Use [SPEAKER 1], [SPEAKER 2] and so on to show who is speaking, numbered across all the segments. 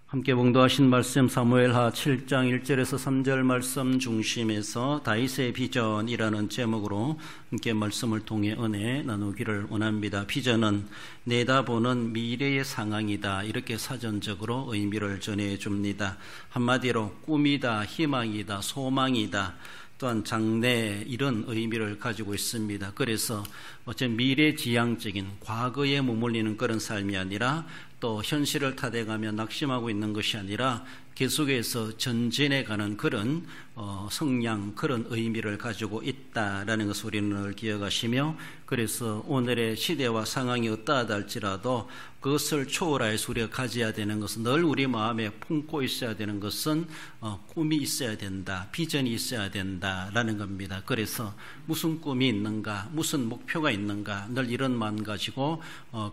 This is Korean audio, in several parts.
[SPEAKER 1] 함께 봉독하신 말씀 사무엘하 7장 1절에서 3절 말씀 중심에서 다윗의 비전이라는 제목으로 함께 말씀을 통해 은혜 나누기를 원합니다. 비전은 내다보는 미래의 상황이다, 이렇게 사전적으로 의미를 전해줍니다. 한마디로 꿈이다, 희망이다, 소망이다, 또한 장래, 이런 의미를 가지고 있습니다. 그래서 어째 미래지향적인 과거에 머물리는 그런 삶이 아니라 또 현실을 타대가며 낙심하고 있는 것이 아니라 계속해서 전진해 가는 그런 성향, 그런 의미를 가지고 있다라는 것을 우리는 기억하시며, 그래서 오늘의 시대와 상황이 어떠하다 할지라도 그것을 초월하여서 우리가 가져야 되는 것은, 늘 우리 마음에 품고 있어야 되는 것은 꿈이 있어야 된다, 비전이 있어야 된다라는 겁니다. 그래서 무슨 꿈이 있는가, 무슨 목표가 있는가, 늘 이런 마음 가지고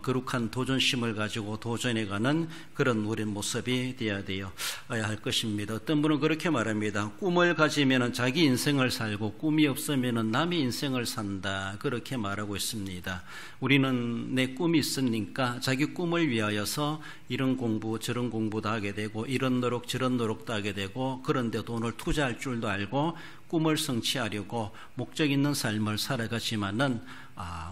[SPEAKER 1] 거룩한 도전심을 가지고 도전해가는 그런 우리 모습이 되어야 할 것입니다. 어떤 분은 그렇게 말합니다. 꿈을 가지면 자기 인생을 살고 꿈이 없으면 남의 인생을 산다, 그렇게 말하고 있습니다. 우리는 내 꿈이 있으니까 자기 꿈을 위하여서 이런 공부 저런 공부도 하게 되고 이런 노력 저런 노력도 하게 되고, 그런데 돈을 투자할 줄도 알고 꿈을 성취하려고 목적 있는 삶을 살아가지만은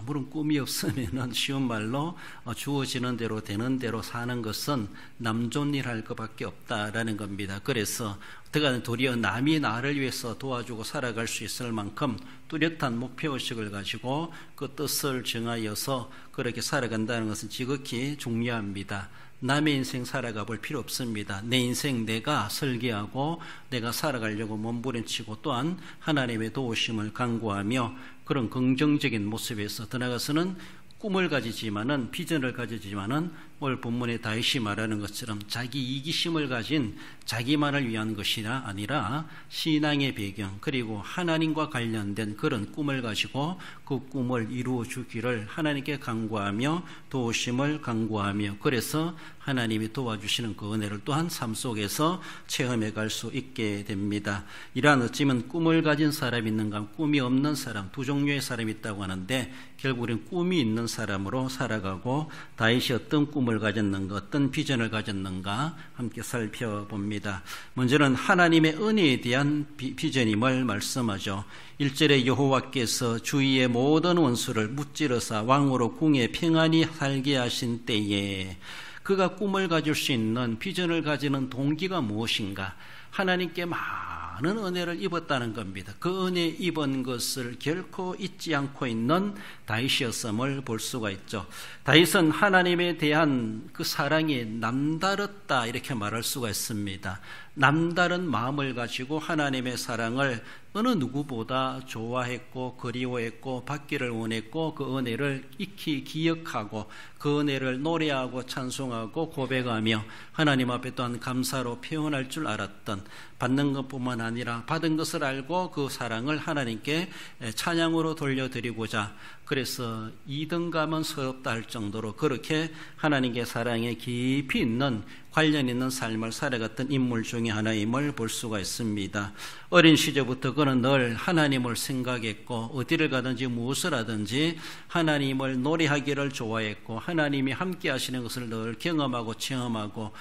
[SPEAKER 1] 물론 꿈이 없으면은 쉬운 말로 주어지는 대로 되는 대로 사는 것은 남존일 할 것밖에 없다라는 겁니다. 그래서 어떻게든 도리어 남이 나를 위해서 도와주고 살아갈 수 있을 만큼 뚜렷한 목표의식을 가지고 그 뜻을 정하여서 그렇게 살아간다는 것은 지극히 중요합니다. 남의 인생 살아가 볼 필요 없습니다. 내 인생 내가 설계하고 내가 살아가려고 몸부림치고, 또한 하나님의 도우심을 간구하며 그런 긍정적인 모습에서 더 나아가서는 꿈을 가지지만은, 비전을 가지지만은 오늘 본문에 다윗이 말하는 것처럼 자기 이기심을 가진 자기만을 위한 것이 아니라 신앙의 배경, 그리고 하나님과 관련된 그런 꿈을 가지고 그 꿈을 이루어 주기를 하나님께 간구하며 도우심을 간구하며, 그래서 하나님이 도와주시는 그 은혜를 또한 삶 속에서 체험해 갈 수 있게 됩니다. 이러한 어찌면 꿈을 가진 사람이 있는가, 꿈이 없는 사람, 두 종류의 사람이 있다고 하는데, 결국 우리는 꿈이 있는 사람으로 살아가고, 다윗이 어떤 꿈을 가졌는가, 어떤 비전을 가졌는가 함께 살펴봅니다. 먼저는 하나님의 은혜에 대한 비전임을 말씀하죠. 1절에 여호와께서 주위의 모든 원수를 무찌르사 왕으로 궁에 평안히 살게 하신 때에, 그가 꿈을 가질 수 있는, 비전을 가지는 동기가 무엇인가? 하나님께 많은 은혜를 입었다는 겁니다. 그 은혜 입은 것을 결코 잊지 않고 있는 다윗이었음을 볼 수가 있죠. 다윗은 하나님에 대한 그 사랑이 남다르다, 이렇게 말할 수가 있습니다. 남다른 마음을 가지고 하나님의 사랑을 어느 누구보다 좋아했고 그리워했고 받기를 원했고, 그 은혜를 익히 기억하고 그 은혜를 노래하고 찬송하고 고백하며 하나님 앞에 또한 감사로 표현할 줄 알았던, 받는 것뿐만 아니라 받은 것을 알고 그 사랑을 하나님께 찬양으로 돌려드리고자, 그래서 2등감은 서럽다 할 정도로 그렇게 하나님께 사랑에 깊이 있는, 관련 있는 삶을 살아갔던 인물 중에 하나임을 볼 수가 있습니다. 어린 시절부터 그는 늘 하나님을 생각했고, 어디를 가든지 무엇을 하든지 하나님을 노래하기를 좋아했고, 하나님이 함께 하시는 것을 늘 경험하고 체험하고,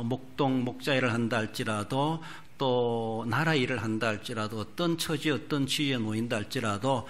[SPEAKER 1] 목동 목자일을 한다 할지라도, 또 나라 일을 한다 할지라도, 어떤 처지 어떤 지위에 놓인다 할지라도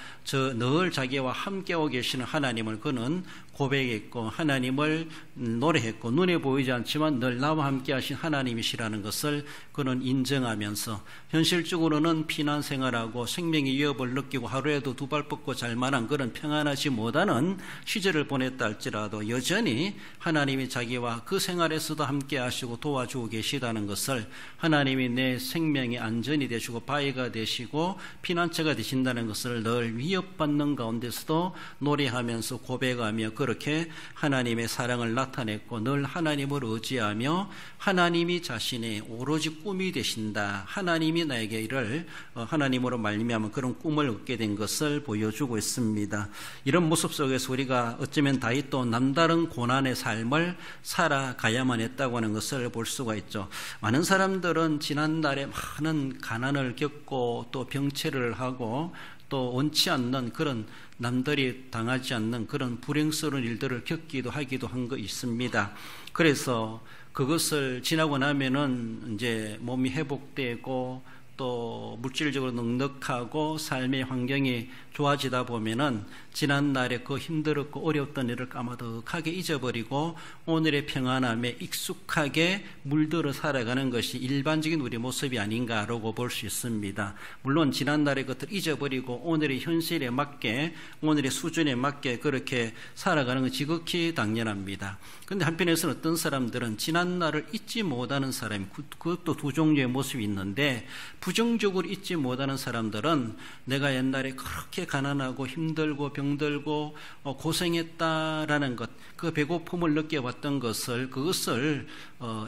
[SPEAKER 1] 늘 자기와 함께하고 계시는 하나님을 그는 고백했고, 하나님을 노래했고, 눈에 보이지 않지만 늘 나와 함께 하신 하나님이시라는 것을 그는 인정하면서, 현실적으로는 피난 생활하고 생명의 위협을 느끼고 하루에도 두 발 뻗고 잘 만한 그런 평안하지 못하는 시절을 보냈다 할지라도 여전히 하나님이 자기와 그 생활에서도 함께 하시고 도와주고 계시다는 것을, 하나님이 내 생명의 안전이 되시고 바위가 되시고 피난처가 되신다는 것을 늘 위협받는 가운데서도 노래하면서 고백하며 그렇게 하나님의 사랑을 나타냈고, 늘 하나님을 의지하며 하나님이 자신의 오로지 꿈이 되신다, 하나님이 나에게 이를 하나님으로 말미암아 그런 꿈을 얻게 된 것을 보여주고 있습니다. 이런 모습 속에서 우리가 어쩌면 다윗도 남다른 고난의 삶을 살아가야만 했다고 하는 것을 볼 수가 있죠. 많은 사람들은 지난날에 많은 가난을 겪고 또 병체를 하고 또 원치 않는 그런 남들이 당하지 않는 그런 불행스러운 일들을 겪기도 하기도 한 거 있습니다. 그래서 그것을 지나고 나면은 이제 몸이 회복되고 또 물질적으로 넉넉하고 삶의 환경이 좋아지다 보면은 지난날에 그 힘들었고 어려웠던 일을 까마득하게 잊어버리고 오늘의 평안함에 익숙하게 물들어 살아가는 것이 일반적인 우리 모습이 아닌가라고 볼 수 있습니다. 물론 지난날의 것들을 잊어버리고 오늘의 현실에 맞게 오늘의 수준에 맞게 그렇게 살아가는 건 지극히 당연합니다. 그런데 한편에서는 어떤 사람들은 지난날을 잊지 못하는 사람이, 그것도 두 종류의 모습이 있는데, 부정적으로 잊지 못하는 사람들은 내가 옛날에 그렇게 가난하고 힘들고 병들고 고생했다라는 것, 그 배고픔을 느껴봤던 그것을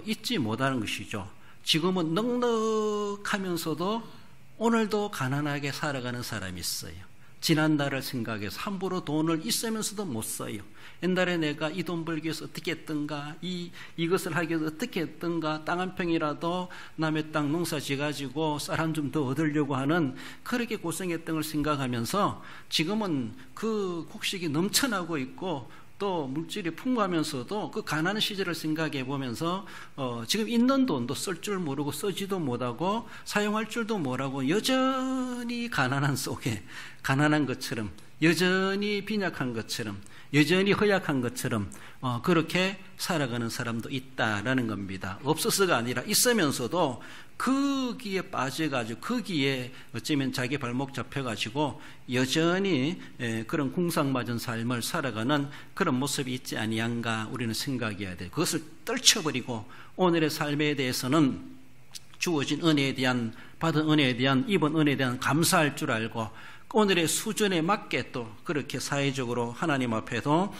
[SPEAKER 1] 잊지 못하는 것이죠. 지금은 넉넉하면서도 오늘도 가난하게 살아가는 사람이 있어요. 지난날을 생각해서 함부로 돈을 있으면서도 못 써요. 옛날에 내가 이 돈 벌기 위해서 어떻게 했던가, 이것을 하기 위해서 어떻게 했던가, 땅 한 평이라도 남의 땅 농사 지어가지고 쌀 한 좀 더 얻으려고 하는 그렇게 고생했던 걸 생각하면서 지금은 그 곡식이 넘쳐나고 있고 또 물질이 풍부하면서도 그 가난한 시절을 생각해 보면서 지금 있는 돈도 쓸 줄 모르고 쓰지도 못하고 사용할 줄도 모르고 여전히 가난한 속에 가난한 것처럼, 여전히 빈약한 것처럼, 여전히 허약한 것처럼 그렇게 살아가는 사람도 있다라는 겁니다. 없어서가 아니라 있으면서도 거기에 빠져가지고 거기에 어쩌면 자기 발목 잡혀가지고 여전히 그런 궁상맞은 삶을 살아가는 그런 모습이 있지 아니한가 우리는 생각해야 돼요. 그것을 떨쳐버리고 오늘의 삶에 대해서는 주어진 은혜에 대한, 받은 은혜에 대한, 입은 은혜에 대한 감사할 줄 알고 오늘의 수준에 맞게 또 그렇게 사회적으로 하나님 앞에도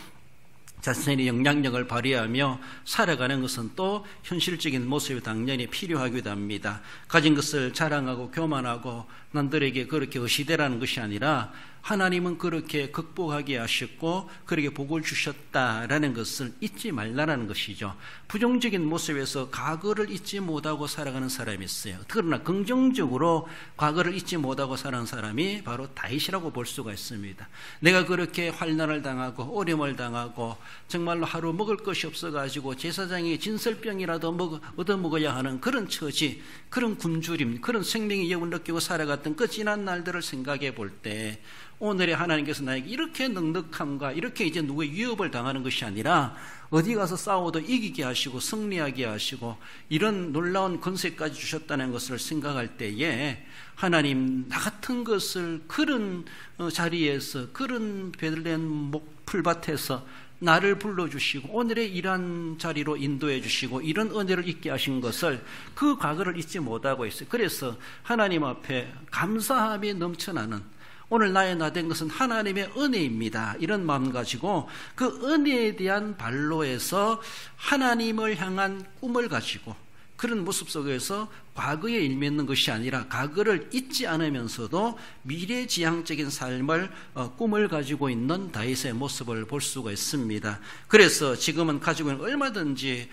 [SPEAKER 1] 자신의 영향력을 발휘하며 살아가는 것은 또 현실적인 모습이 당연히 필요하기도 합니다. 가진 것을 자랑하고 교만하고 남들에게 그렇게 의시되라는 것이 아니라 하나님은 그렇게 극복하게 하셨고 그렇게 복을 주셨다라는 것을 잊지 말라는 것이죠. 부정적인 모습에서 과거를 잊지 못하고 살아가는 사람이 있어요. 그러나 긍정적으로 과거를 잊지 못하고 살아가는 사람이 바로 다윗이라고 볼 수가 있습니다. 내가 그렇게 환난을 당하고 어려움을 당하고 정말로 하루 먹을 것이 없어가지고 제사장이 진설병이라도 얻어먹어야 하는 그런 처지, 그런 굶주림, 그런 생명의 위협을 느끼고 살아갔던 그 지난 날들을 생각해 볼 때 오늘의 하나님께서 나에게 이렇게 넉넉함과 이렇게 이제 누구의 위협을 당하는 것이 아니라 어디 가서 싸워도 이기게 하시고 승리하게 하시고 이런 놀라운 권세까지 주셨다는 것을 생각할 때에 하나님 나 같은 것을 그런 자리에서 그런 베들레헴 풀밭에서 나를 불러주시고 오늘의 이러한 자리로 인도해 주시고 이런 은혜를 있게 하신 것을 그 과거를 잊지 못하고 있어요. 그래서 하나님 앞에 감사함이 넘쳐나는 오늘 나의 나 된 것은 하나님의 은혜입니다. 이런 마음 가지고 그 은혜에 대한 발로에서 하나님을 향한 꿈을 가지고 그런 모습 속에서 과거에 일맺는 것이 아니라 과거를 잊지 않으면서도 미래지향적인 삶을 꿈을 가지고 있는 다윗의 모습을 볼 수가 있습니다. 그래서 지금은 가지고 있는 얼마든지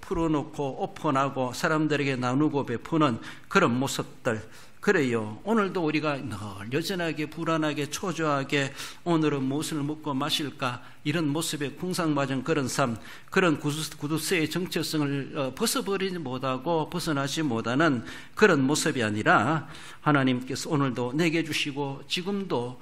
[SPEAKER 1] 풀어놓고 오픈하고 사람들에게 나누고 베푸는 그런 모습들, 그래요. 오늘도 우리가 늘 여전하게 불안하게 초조하게 오늘은 무엇을 먹고 마실까 이런 모습에 궁상맞은 그런 삶, 그런 구두쇠의 정체성을 벗어버리지 못하고 벗어나지 못하는 그런 모습이 아니라 하나님께서 오늘도 내게 주시고 지금도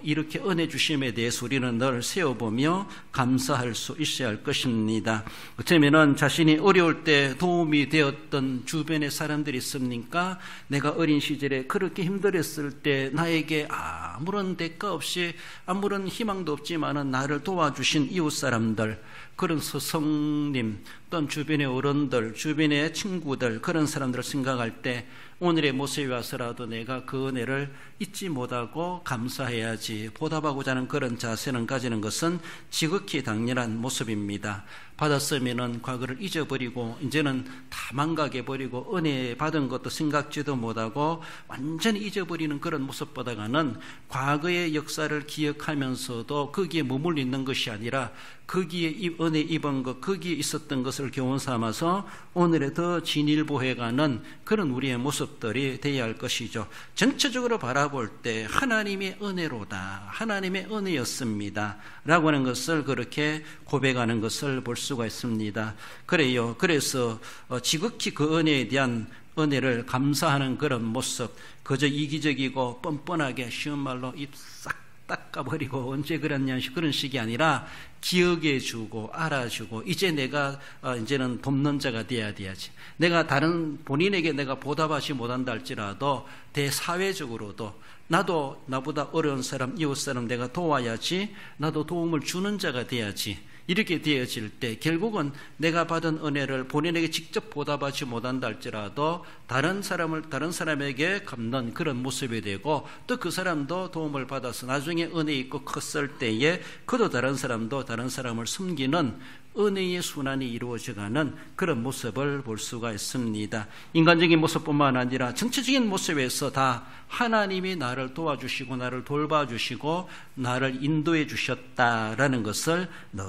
[SPEAKER 1] 이렇게 은혜 주심에 대해서 우리는 늘 세워보며 감사할 수 있어야 할 것입니다. 어쩌면은 자신이 어려울 때 도움이 되었던 주변의 사람들이 있습니까? 내가 어린 시절에 그렇게 힘들었을 때 나에게 아무런 대가 없이 아무런 희망도 없지만은 나를 도와주신 이웃 사람들, 그런 스승님 또는 주변의 어른들, 주변의 친구들, 그런 사람들을 생각할 때 오늘의 모습에 와서라도 내가 그 은혜를 잊지 못하고 감사해야지 보답하고자 하는 그런 자세는 가지는 것은 지극히 당연한 모습입니다. 받았으면은 과거를 잊어버리고 이제는 다 망각해 버리고 은혜 받은 것도 생각지도 못하고 완전히 잊어버리는 그런 모습보다는 과거의 역사를 기억하면서도 거기에 머물러 있는 것이 아니라 거기에 은혜 입은 것, 거기에 있었던 것을 교훈 삼아서 오늘에 더 진일보해가는 그런 우리의 모습들이 되어야 할 것이죠. 전체적으로 바라볼 때 하나님의 은혜로다, 하나님의 은혜였습니다 라고 하는 것을 그렇게 고백하는 것을 볼 수가 있습니다. 그래요. 그래서 지극히 그 은혜에 대한 은혜를 감사하는 그런 모습, 그저 이기적이고 뻔뻔하게 쉬운 말로 입 싹 닦아버리고 언제 그랬냐 그런 식이 아니라 기억해주고 알아주고 이제 내가 이제는 돕는 자가 돼야 돼야지. 내가 다른 본인에게 내가 보답하지 못한다 할지라도 대사회적으로도 나도 나보다 어려운 사람, 이웃 사람 내가 도와야지, 나도 도움을 주는 자가 돼야지. 이렇게 되어질 때 결국은 내가 받은 은혜를 본인에게 직접 보답하지 못한다 할지라도 다른 사람에게 갚는 그런 모습이 되고 또 그 사람도 도움을 받아서 나중에 은혜 있고 컸을 때에 그도 다른 사람을 섬기는 은혜의 순환이 이루어져가는 그런 모습을 볼 수가 있습니다. 인간적인 모습뿐만 아니라 전체적인 모습에서 다 하나님이 나를 도와주시고 나를 돌봐주시고 나를 인도해 주셨다라는 것을 늘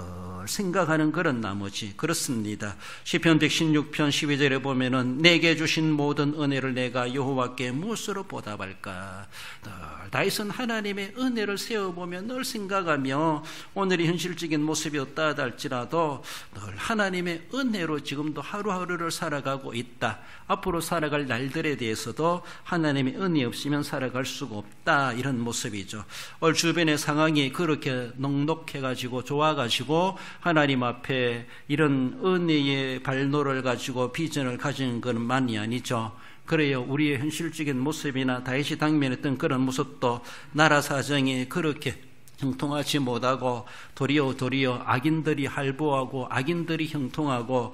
[SPEAKER 1] 생각하는 그런 나머지 그렇습니다. 시편 116편 12절에 보면은 내게 주신 모든 은혜를 내가 여호와께 무엇으로 보답할까. 늘 다윗은 하나님의 은혜를 세워보며 늘 생각하며 오늘의 현실적인 모습이 어떠하다 할지라도 늘 하나님의 은혜로 지금도 하루하루를 살아가고 있다. 앞으로 살아갈 날들에 대해서도 하나님의 은혜 없이면 살아갈 수가 없다. 이런 모습이죠. 오늘 주변의 상황이 그렇게 넉넉해가지고 좋아가지고 하나님 앞에 이런 은혜의 발로를 가지고 비전을 가지는 건 만이 아니죠. 그래요. 우리의 현실적인 모습이나 다윗이 당면했던 그런 모습도 나라 사정이 그렇게 형통하지 못하고 도리어 악인들이 할보하고 악인들이 형통하고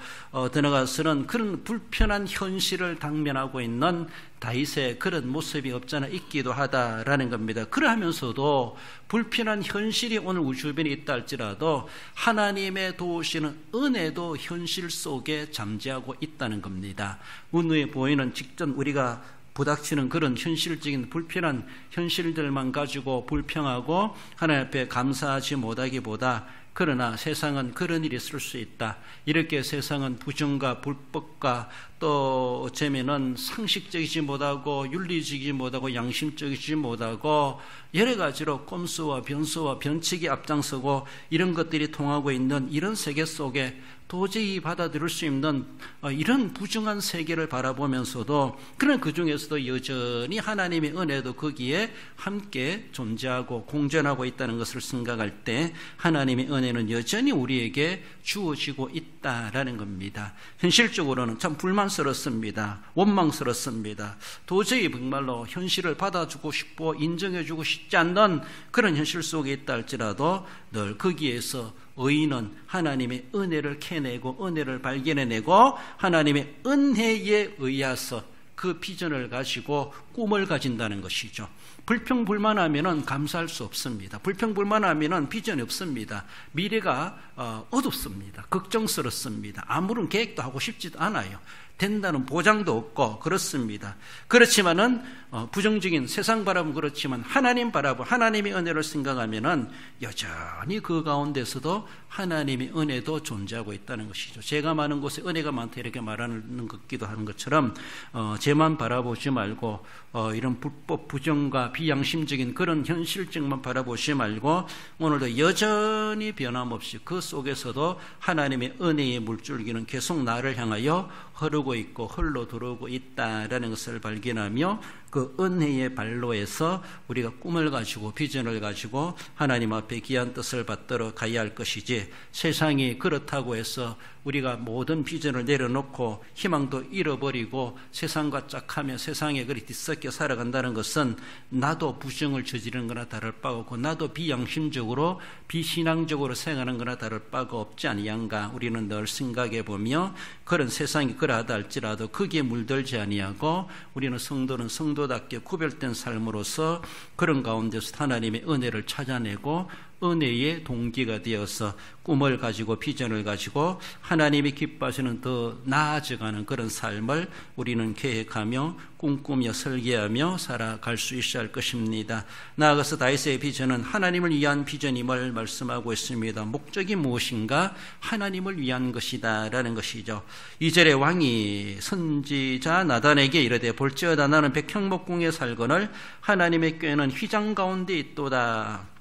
[SPEAKER 1] 들어가서는 그런 불편한 현실을 당면하고 있는 다윗의 그런 모습이 없잖아 있기도 하다라는 겁니다. 그러하면서도 불편한 현실이 오늘 우리 주변에 있다 할지라도 하나님의 도우시는 은혜도 현실 속에 잠재하고 있다는 겁니다. 눈에 보이는 직전 우리가 부닥치는 그런 현실적인 불편한 현실들만 가지고 불평하고 하나님 앞에 감사하지 못하기보다 그러나 세상은 그런 일이 있을 수 있다. 이렇게 세상은 부정과 불법과 또 어쩌면은 상식적이지 못하고 윤리적이지 못하고 양심적이지 못하고 여러 가지로 꼼수와 변수와 변칙이 앞장서고 이런 것들이 통하고 있는 이런 세계 속에 도저히 받아들일 수 없는 이런 부정한 세계를 바라보면서도 그런 그 중에서도 여전히 하나님의 은혜도 거기에 함께 존재하고 공존하고 있다는 것을 생각할 때 하나님의 은혜는 여전히 우리에게 주어지고 있다라는 겁니다. 현실적으로는 참 불만스럽습니다. 원망스럽습니다. 도저히 정말로 현실을 받아주고 싶고 인정해주고 싶지 않는 그런 현실 속에 있다 할지라도 늘 거기에서 의인은 하나님의 은혜를 캐내고 은혜를 발견해내고 하나님의 은혜에 의해서 그 비전을 가지고 꿈을 가진다는 것이죠. 불평불만하면 감사할 수 없습니다. 불평불만하면 비전이 없습니다. 미래가 어둡습니다. 걱정스럽습니다. 아무런 계획도 하고 싶지도 않아요. 된다는 보장도 없고 그렇습니다. 그렇지만은 부정적인 세상 바라보면 그렇지만 하나님 바라보고 하나님의 은혜를 생각하면은 여전히 그 가운데서도 하나님의 은혜도 존재하고 있다는 것이죠. 죄가 많은 곳에 은혜가 많다 이렇게 말하는 것 같기도 하는 것처럼 죄만 바라보지 말고 이런 불법 부정과 비양심적인 그런 현실적만 바라보지 말고 오늘도 여전히 변함없이 그 속에서도 하나님의 은혜의 물줄기는 계속 나를 향하여 흐르고 있고 흘러 들어오고 있다라는 것을 발견하며 그 은혜의 발로에서 우리가 꿈을 가지고 비전을 가지고 하나님 앞에 귀한 뜻을 받들어 가야 할 것이지 세상이 그렇다고 해서 우리가 모든 비전을 내려놓고 희망도 잃어버리고 세상과 짝하며 세상에 그리 뒤섞여 살아간다는 것은 나도 부정을 저지르는 거나 다를 바가 없고 나도 비양심적으로 비신앙적으로 생각하는 거나 다를 바가 없지 아니한가 우리는 늘 생각해 보며 그런 세상이 그러하다 할지라도 거기에 물들지 아니하고 우리는 성도는 성도답게 구별된 삶으로서 그런 가운데서 하나님의 은혜를 찾아내고 은혜의 동기가 되어서 꿈을 가지고 비전을 가지고 하나님이 기뻐하시는 더 나아져가는 그런 삶을 우리는 계획하며 꿈꾸며 설계하며 살아갈 수 있어야 할 것입니다. 나아가서 다윗의 비전은 하나님을 위한 비전임을 말씀하고 있습니다. 목적이 무엇인가? 하나님을 위한 것이다 라는 것이죠. 2절에 왕이 선지자 나단에게 이르되 볼지어다 나는 백향목궁에 살거늘 하나님의 꾀는 휘장 가운데 있도다.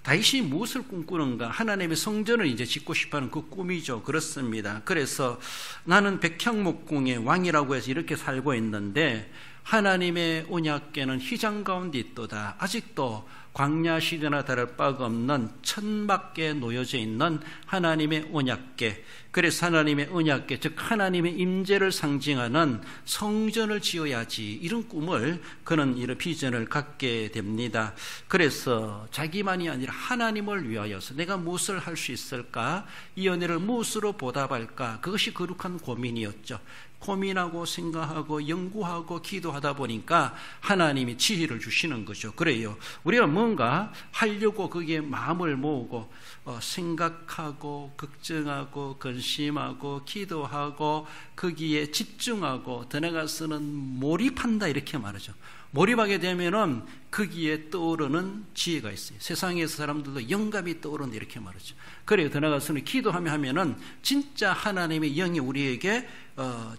[SPEAKER 1] 다윗이 무엇을 꿈꾸는가? 하나님의 성전을 이제 짓고 싶어하는 그 꿈이죠. 그렇습니다. 그래서 나는 백향목궁의 왕이라고 해서 이렇게 살고 있는데 하나님의 언약궤는 휘장 가운데 있도다. 아직도 광야 시대나 다를 바가 없는 천막에 놓여져 있는 하나님의 언약궤. 그래서 하나님의 언약궤, 즉 하나님의 임재를 상징하는 성전을 지어야지, 이런 꿈을 그는 이런 비전을 갖게 됩니다. 그래서 자기만이 아니라 하나님을 위하여서 내가 무엇을 할 수 있을까? 이 은혜를 무엇으로 보답할까? 그것이 거룩한 고민이었죠. 고민하고 생각하고 연구하고 기도하다 보니까 하나님이 지혜를 주시는 거죠. 그래요. 우리가 뭔가 하려고 거기에 마음을 모으고 생각하고 걱정하고 근심하고 기도하고 거기에 집중하고 더 나아가서는 몰입한다 이렇게 말하죠. 몰입하게 되면은 거기에 떠오르는 지혜가 있어요. 세상에서 사람들도 영감이 떠오른다 이렇게 말하죠. 그래요. 더 나아가서는 기도하며 하면은 진짜 하나님의 영이 우리에게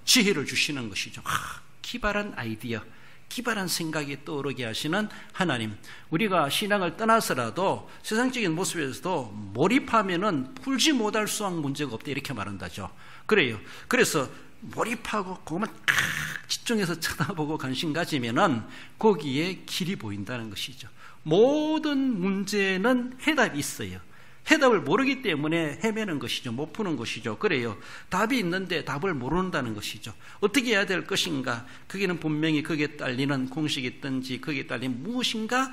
[SPEAKER 1] 지혜를 주시는 것이죠. 기발한 아이디어, 기발한 생각이 떠오르게 하시는 하나님. 우리가 신앙을 떠나서라도 세상적인 모습에서도 몰입하면은 풀지 못할 수학 문제가 없다 이렇게 말한다죠. 그래요. 그래서 몰입하고 그것만 집중해서 쳐다보고 관심 가지면은 거기에 길이 보인다는 것이죠. 모든 문제는 해답이 있어요. 해답을 모르기 때문에 헤매는 것이죠. 못 푸는 것이죠. 그래요. 답이 있는데 답을 모른다는 것이죠. 어떻게 해야 될 것인가? 거기는 분명히 거기에 딸리는 공식이 있든지 거기에 딸린 무엇인가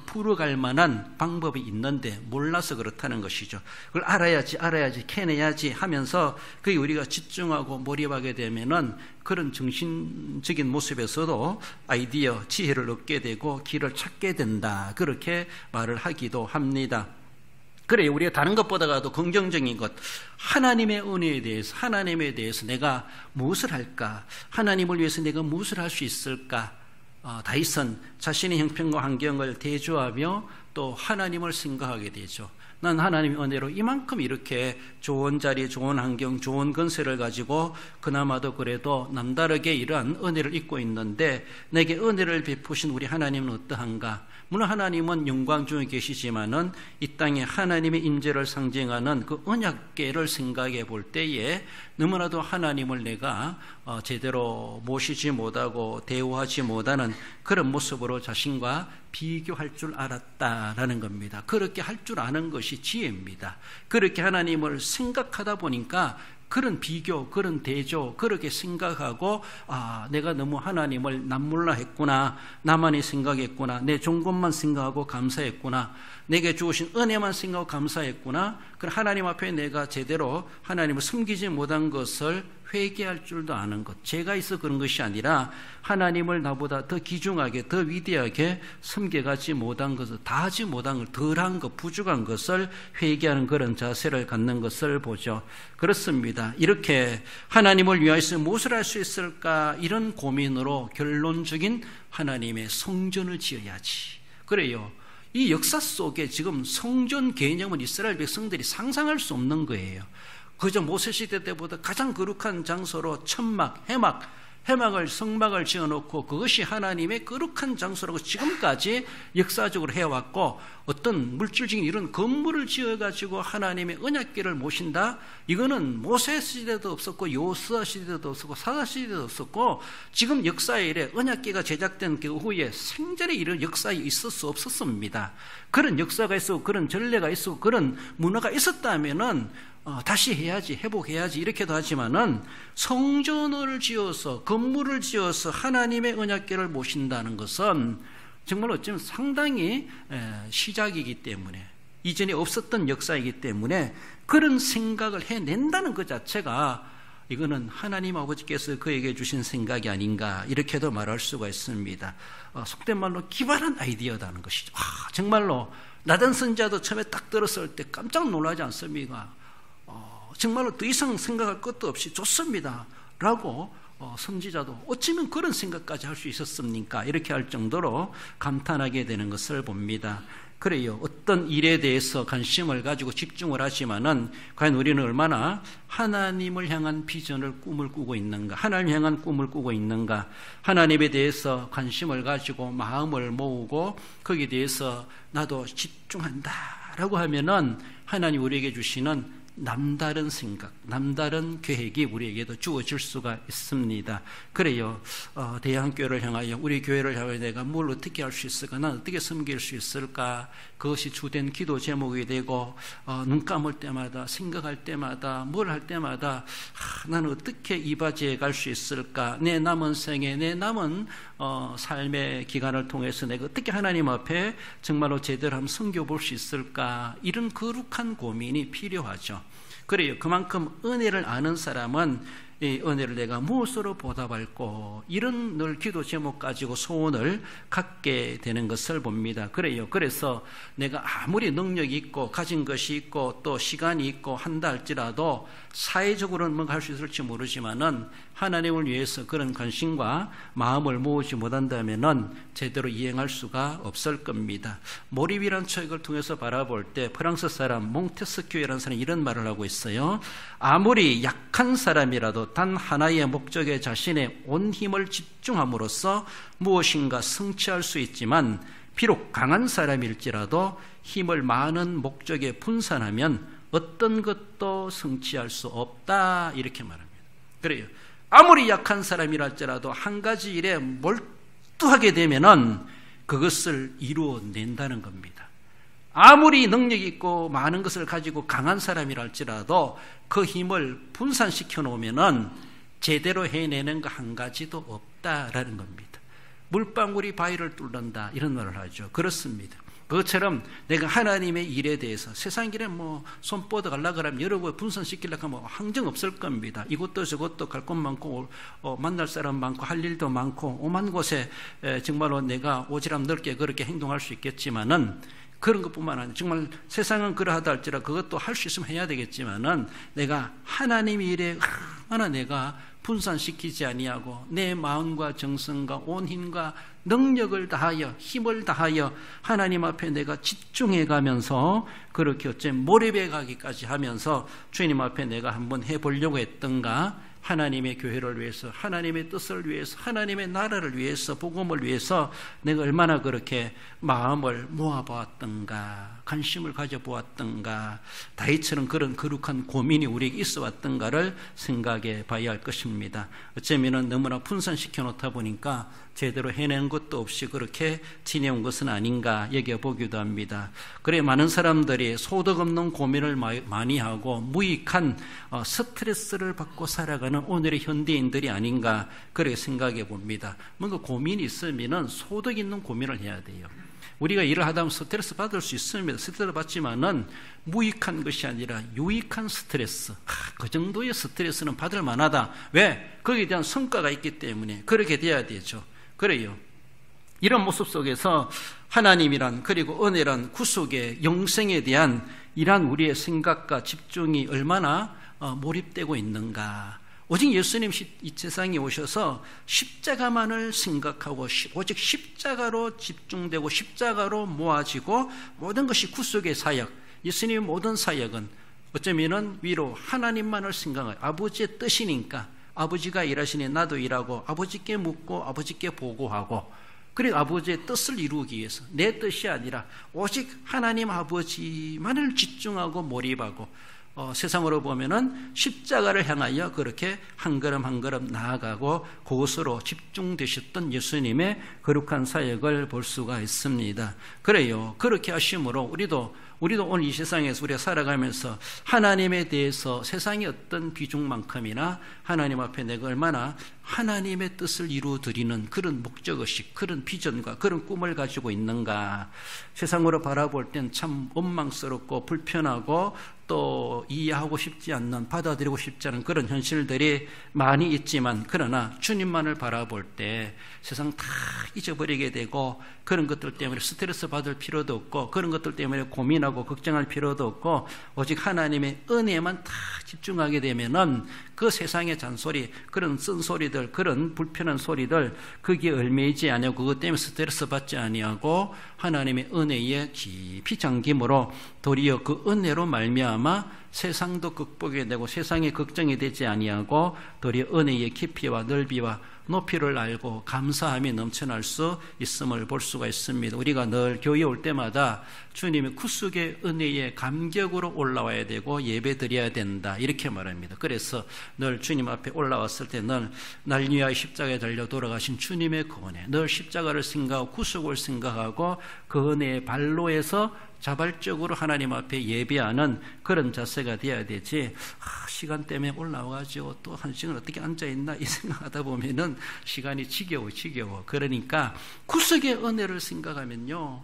[SPEAKER 1] 풀어갈 만한 방법이 있는데 몰라서 그렇다는 것이죠. 그걸 알아야지 캐내야지 하면서 거기 우리가 집중하고 몰입하게 되면은 그런 정신적인 모습에서도 아이디어, 지혜를 얻게 되고 길을 찾게 된다. 그렇게 말을 하기도 합니다. 그래요. 우리가 다른 것보다도 긍정적인 것, 하나님의 은혜에 대해서, 하나님에 대해서 내가 무엇을 할까? 하나님을 위해서 내가 무엇을 할 수 있을까? 다윗은 자신의 형편과 환경을 대조하며 또 하나님을 생각하게 되죠. 난 하나님의 은혜로 이만큼 이렇게 좋은 자리, 좋은 환경, 좋은 건설을 가지고 그나마도 그래도 남다르게 이러한 은혜를 입고 있는데 내게 은혜를 베푸신 우리 하나님은 어떠한가? 물론 하나님은 영광 중에 계시지만은 이 땅에 하나님의 임재를 상징하는 그 언약궤를 생각해 볼 때에 너무나도 하나님을 내가 제대로 모시지 못하고 대우하지 못하는 그런 모습으로 자신과 비교할 줄 알았다라는 겁니다. 그렇게 할 줄 아는 것이 지혜입니다. 그렇게 하나님을 생각하다 보니까 그런 비교, 그런 대조, 그렇게 생각하고 내가 너무 하나님을 남몰라 했구나, 나만이 생각했구나, 내 좋은 것만 생각하고 감사했구나, 내게 주신 은혜만 생각하고 감사했구나. 그럼 하나님 앞에 내가 제대로 하나님을 숨기지 못한 것을 회개할 줄도 아는 것, 제가 있어 그런 것이 아니라 하나님을 나보다 더 귀중하게, 더 위대하게 섬겨가지 못한 것을, 다하지 못한 것, 덜한 것, 부족한 것을 회개하는 그런 자세를 갖는 것을 보죠. 그렇습니다. 이렇게 하나님을 위하여서 무엇을 할 수 있을까, 이런 고민으로 결론적인 하나님의 성전을 지어야지. 그래요. 이 역사 속에 지금 성전 개념은 이스라엘 백성들이 상상할 수 없는 거예요. 그저 모세시대 때보다 가장 거룩한 장소로 천막, 해막을, 성막을 지어놓고 그것이 하나님의 거룩한 장소라고 지금까지 역사적으로 해왔고, 어떤 물질적인 이런 건물을 지어가지고 하나님의 언약궤를 모신다? 이거는 모세 시대도 없었고 여호수아 시대도 없었고 사사 시대도 없었고 지금 역사에 이래 언약궤가 제작된 그 후에 생전에 이런 역사에 있을 수 없었습니다. 그런 역사가 있었고 그런 전례가 있었고 그런 문화가 있었다면은 다시 해야지, 회복해야지 이렇게도 하지만은 성전을 지어서, 건물을 지어서 하나님의 언약궤를 모신다는 것은 정말 어쩌면 상당히 시작이기 때문에, 이전에 없었던 역사이기 때문에 그런 생각을 해낸다는 것 자체가 이거는 하나님 아버지께서 그에게 주신 생각이 아닌가, 이렇게도 말할 수가 있습니다. 속된 말로 기발한 아이디어다는 것이죠. 정말로 나단 선지자도 처음에 딱 들었을 때 깜짝 놀라지 않습니까? 정말로 더 이상 생각할 것도 없이 좋습니다 라고 선지자도 어쩌면 그런 생각까지 할 수 있었습니까? 이렇게 할 정도로 감탄하게 되는 것을 봅니다. 그래요. 어떤 일에 대해서 관심을 가지고 집중을 하지만은 과연 우리는 얼마나 하나님을 향한 비전을 꿈을 꾸고 있는가, 하나님을 향한 꿈을 꾸고 있는가, 하나님에 대해서 관심을 가지고 마음을 모으고 거기에 대해서 나도 집중한다라고 하면은 하나님 우리에게 주시는 남다른 생각, 남다른 계획이 우리에게도 주어질 수가 있습니다. 그래요. 대한교회를 향하여, 우리 교회를 향하여 내가 뭘 어떻게 할 수 있을까? 난 어떻게 섬길 수 있을까? 그것이 주된 기도 제목이 되고, 눈 감을 때마다, 생각할 때마다, 뭘 할 때마다 나는 어떻게 이바지해 갈 수 있을까? 내 남은 생에, 내 남은 삶의 기간을 통해서 내가 어떻게 하나님 앞에 정말로 제대로 한번 섬겨볼 수 있을까? 이런 거룩한 고민이 필요하죠. 그래요. 그만큼 은혜를 아는 사람은 이 은혜를 내가 무엇으로 보답할고, 이런 늘 기도 제목 가지고 소원을 갖게 되는 것을 봅니다. 그래요. 그래서 내가 아무리 능력이 있고 가진 것이 있고 또 시간이 있고 한다 할지라도 사회적으로는 뭔가 할 수 있을지 모르지만은 하나님을 위해서 그런 관심과 마음을 모으지 못한다면은 제대로 이행할 수가 없을 겁니다. 몰입이라는 책을 통해서 바라볼 때 프랑스 사람 몽테스큐에라는 사람이 이런 말을 하고 있어요. 아무리 약한 사람이라도 단 하나의 목적에 자신의 온 힘을 집중함으로써 무엇인가 성취할 수 있지만, 비록 강한 사람일지라도 힘을 많은 목적에 분산하면 어떤 것도 성취할 수 없다, 이렇게 말합니다. 그래요. 아무리 약한 사람이랄지라도 한 가지 일에 몰두하게 되면은 그것을 이루어낸다는 겁니다. 아무리 능력이 있고 많은 것을 가지고 강한 사람이랄지라도 그 힘을 분산시켜 놓으면은 제대로 해내는 거 한 가지도 없다라는 겁니다. 물방울이 바위를 뚫는다, 이런 말을 하죠. 그렇습니다. 그것처럼 내가 하나님의 일에 대해서 세상 일에 손 뻗어가려고 하면 여러 번 분산시키려고 하면 항정 없을 겁니다. 이것도 저것도 갈 곳 많고 만날 사람 많고 할 일도 많고 오만 곳에 정말로 내가 오지랖 넓게 그렇게 행동할 수 있겠지만은, 그런 것뿐만 아니라 정말 세상은 그러하다 할지라도 그것도 할 수 있으면 해야 되겠지만은 내가 하나님의 일에 얼마나 내가 분산시키지 아니하고 내 마음과 정성과 온 힘과 능력을 다하여 힘을 다하여 하나님 앞에 내가 집중해 가면서 그렇게 어째 몰입해 가기까지 하면서 주님 앞에 내가 한번 해보려고 했던가, 하나님의 교회를 위해서, 하나님의 뜻을 위해서, 하나님의 나라를 위해서, 복음을 위해서 내가 얼마나 그렇게 마음을 모아보았던가, 관심을 가져보았던가, 다윗처럼 그런 거룩한 고민이 우리에게 있어 왔던가를 생각해 봐야 할 것입니다. 어쩌면 너무나 분산시켜 놓다 보니까 제대로 해낸 것도 없이 그렇게 지내온 것은 아닌가 여겨보기도 합니다. 그래 많은 사람들이 소득 없는 고민을 많이 하고 무익한 스트레스를 받고 살아가는 오늘의 현대인들이 아닌가 그렇게 생각해 봅니다. 뭔가 고민이 있으면 소득 있는 고민을 해야 돼요. 우리가 일을 하다 보면 스트레스 받을 수 있습니다. 스트레스 받지만은 무익한 것이 아니라 유익한 스트레스. 그 정도의 스트레스는 받을 만하다. 왜? 거기에 대한 성과가 있기 때문에 그렇게 돼야 되죠. 그래요. 이런 모습 속에서 하나님이란, 그리고 은혜란, 구속의 영생에 대한 이러한 우리의 생각과 집중이 얼마나 몰입되고 있는가. 오직 예수님 이 세상에 오셔서 십자가만을 생각하고 오직 십자가로 집중되고 십자가로 모아지고 모든 것이 구속의 사역, 예수님의 모든 사역은 어쩌면은 위로 하나님만을 생각하고 아버지의 뜻이니까 아버지가 일하시니 나도 일하고 아버지께 묻고 아버지께 보고하고, 그리고 아버지의 뜻을 이루기 위해서 내 뜻이 아니라 오직 하나님 아버지만을 집중하고 몰입하고 세상으로 보면은 십자가를 향하여 그렇게 한 걸음 한 걸음 나아가고 그것으로 집중되셨던 예수님의 거룩한 사역을 볼 수가 있습니다. 그래요. 그렇게 하심으로 우리도 오늘 이 세상에서 우리가 살아가면서 하나님에 대해서 세상의 어떤 비중만큼이나 하나님 앞에 내가 얼마나 하나님의 뜻을 이루어드리는 그런 목적의식, 그런 비전과 그런 꿈을 가지고 있는가. 세상으로 바라볼 땐 참 원망스럽고 불편하고 또 이해하고 싶지 않는, 받아들이고 싶지 않은 그런 현실들이 많이 있지만, 그러나 주님만을 바라볼 때 세상 다 잊어버리게 되고, 그런 것들 때문에 스트레스 받을 필요도 없고, 그런 것들 때문에 고민하고 걱정할 필요도 없고, 오직 하나님의 은혜만 다 집중하게 되면은 그 세상의 잔소리, 그런 쓴소리들, 그런 불편한 소리들, 거기에 얽매이지 아니하고, 그것 때문에 스트레스 받지 아니하고 하나님의 은혜에 깊이 잠김으로 도리어 그 은혜로 말미암아 세상도 극복이 되고 세상에 걱정이 되지 아니하고 도리어 은혜의 깊이와 넓이와 높이를 알고 감사함이 넘쳐날 수 있음을 볼 수가 있습니다. 우리가 늘 교회 올 때마다 주님의 구속의 은혜에 감격으로 올라와야 되고 예배드려야 된다, 이렇게 말합니다. 그래서 늘 주님 앞에 올라왔을 때 늘 날 위하여 십자가에 달려 돌아가신 주님의 그 은혜, 늘 십자가를 생각하고 구속을 생각하고 그 은혜의 발로에서 자발적으로 하나님 앞에 예배하는 그런 자세가 되어야 되지, 시간 때문에 올라와가지고 또 한 시간 어떻게 앉아있나 이 생각하다 보면은 시간이 지겨워. 그러니까 구속의 은혜를 생각하면요,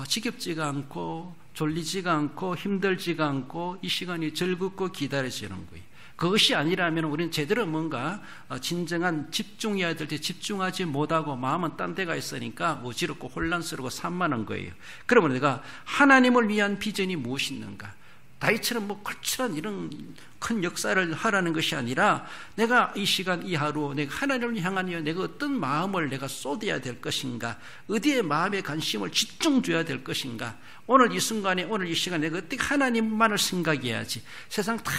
[SPEAKER 1] 지겹지가 않고 졸리지가 않고 힘들지가 않고 이 시간이 즐겁고 기다려지는 거예요. 그것이 아니라면 우리는 제대로 뭔가 진정한 집중해야 될 때 집중하지 못하고 마음은 딴 데가 있으니까 어지럽고 혼란스럽고 산만한 거예요. 그러면 내가 하나님을 위한 비전이 무엇이 있는가? 다윗처럼 뭐 걸출한 이런 큰 역사를 하라는 것이 아니라 내가 이 시간 이 하루 내가 하나님을 향하여 내가 어떤 마음을 내가 쏟아야 될 것인가, 어디에 마음의 관심을 집중 줘야 될 것인가, 오늘 이 순간에 오늘 이 시간에 내가 어떻게 하나님만을 생각해야지, 세상 다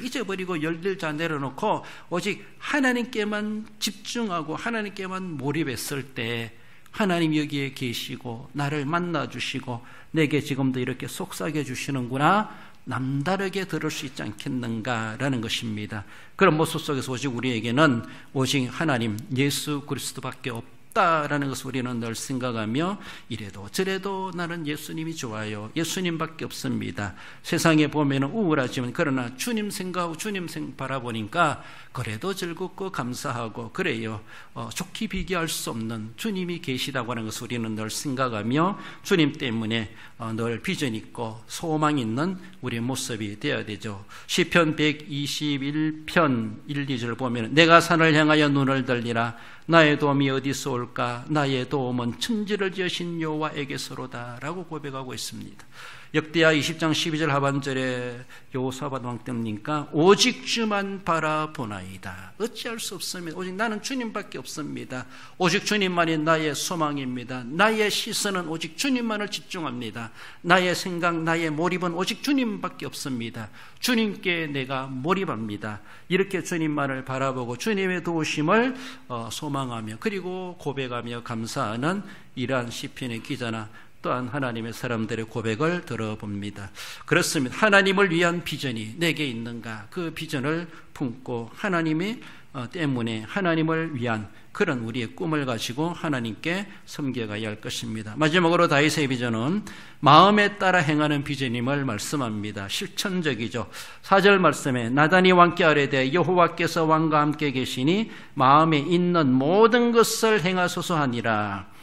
[SPEAKER 1] 잊어버리고 열들 다 내려놓고 오직 하나님께만 집중하고 하나님께만 몰입했을 때 하나님 여기에 계시고 나를 만나주시고 내게 지금도 이렇게 속삭여 주시는구나, 남다르게 들을 수 있지 않겠는가라는 것입니다. 그런 모습 속에서 오직 우리에게는 오직 하나님 예수 그리스도밖에 없다라는 것을 우리는 늘 생각하며 이래도 저래도 나는 예수님이 좋아요, 예수님밖에 없습니다. 세상에 보면 우울하지만 그러나 주님 생각하고 주님 바라보니까 그래도 즐겁고 감사하고 그래요. 좋게 비교할 수 없는 주님이 계시다고 하는 것을 우리는 늘 생각하며 주님 때문에 늘 비전 있고 소망 있는 우리의 모습이 되어야 되죠. 시편 121편 1, 2절 보면 내가 산을 향하여 눈을 들리라, 나의 도움이 어디서 올까? 나의 도움은 천지를 지으신 여호와에게서로다 라고 고백하고 있습니다. 역대하 20장 12절 하반절에 여호사밧 왕 때입니까? 오직 주만 바라보나이다. 어찌할 수 없습니다. 오직 나는 주님밖에 없습니다. 오직 주님만이 나의 소망입니다. 나의 시선은 오직 주님만을 집중합니다. 나의 생각, 나의 몰입은 오직 주님밖에 없습니다. 주님께 내가 몰입합니다. 이렇게 주님만을 바라보고 주님의 도우심을 소망하며 그리고 고백하며 감사하는 이러한 시편의 기자나 또한 하나님의 사람들의 고백을 들어봅니다. 그렇습니다. 하나님을 위한 비전이 내게 있는가? 그 비전을 품고 하나님이 때문에 하나님을 위한 그런 우리의 꿈을 가지고 하나님께 섬겨가야 할 것입니다. 마지막으로 다윗의 비전은 마음에 따라 행하는 비전임을 말씀합니다. 실천적이죠. 4절 말씀에 나단이 왕께 아뢰되 여호와께서 왕과 함께 계시니 마음에 있는 모든 것을 행하소서 하니라.